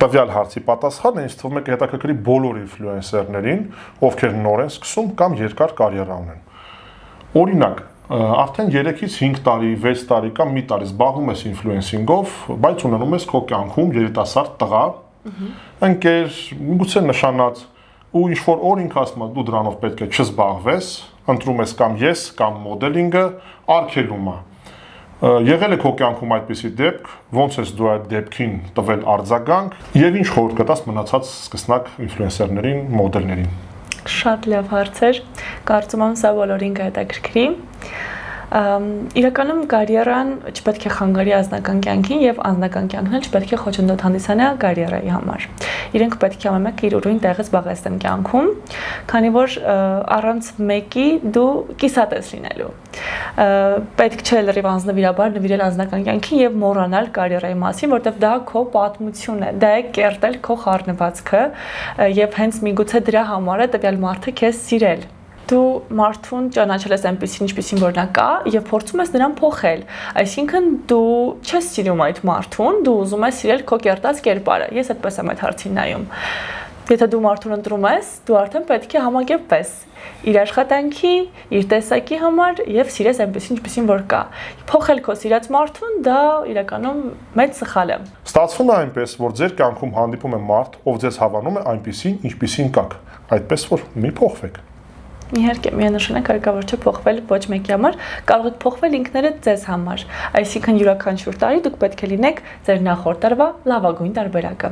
տվյալ հարցի պատասխանը ինձ թվում է կհետաքրքրի բոլոր ինֆլուենսերներին, ովքեր նոր են սկսում կամ երկար կարիերա ունեն։ Օրինակ, արդեն 3-ից 5 տարի, 6 տարի կամ մի տարի զբաղվում ես ինֆլուենսինգով, բայց ունենում ես քո կյանքում երիտասարդ տղա, ընկեր, գուցե նշանած, ու ինչ-որ օր ինքը ասում է, դու դրանով պետք է չզբաղվես, ընտրում ես կամ ես, կամ մոդելինգը, արգելում է։ Եղել է քո կյանքում այդպիսի դեպք, ոնց ես դու այդ դեպքին տվել արձագանք, եւ ինչ խորհուրդ կտաս մնացած սկսնակ ինֆլուենսերներին, մոդելներին։ Շատ լավ հարց էր, կարծում եմ սա բոլորին կհետաքրքրի։ Իրականում կարիերան չպետք է խանգարի անձնական կյանքին եւ անձնական կյանքն էլ չպետք է խոչընդոտ հանդիսանա կարիերայի համար։ Իրենք պետք է ամեն իր ուրույն տեղը զբաղեցնեն կյանքում, քանի որ առանց մեկի դու կիսատ ես լինելու։ Պետք չէ լրիվ անձնվիրաբար նվիրել անձնական կյանքին եւ մոռանալ կարիերայի մասին, որտեղ դա քո պատմությունն է, դա է կերտել քո խառնվածքը եւ հենց միգուցե դրա համար է տվյալ մարդը քեզ սիրել։ Դու մարդուն ճանաչել ես այնպեսին, ինչպեսին որ նա կա եւ փորձում ես նրան փոխել։ Այսինքն դու չես սիրում այդ մարդուն, դու ուզում ես սիրել քո կերտած կերպարը։ Ես այդպես եմ այդ հարցին նայում։ Եթե դու մարդուն ընտրում ես, դու արդեն պետք է համակերպվես իր աշխատանքի, իր տեսակի համար եւ սիրես այնպեսին, ինչպեսին որ կա։ Փոխել քո սիրած մարդուն դա իրականում մեծ սխալ է։ Ստացվում է այնպես, որ ձեր կյանքում հանդիպում է մարդ, ով ձեզ հավանում է այնպեսին, ինչպեսին կաք։ Այդպես որ մի փոխվեք։ Իհարկե, միանշանակ հարկավոր չէ փոխվել ոչ մեկի համար, կարող եք փոխվել ինքներդ ձեզ համար։ Այսինքն յուրաքանչյուր տարի դուք պետք է լինեք ձեր նախորդ տարվա լավագույն տարբերակը։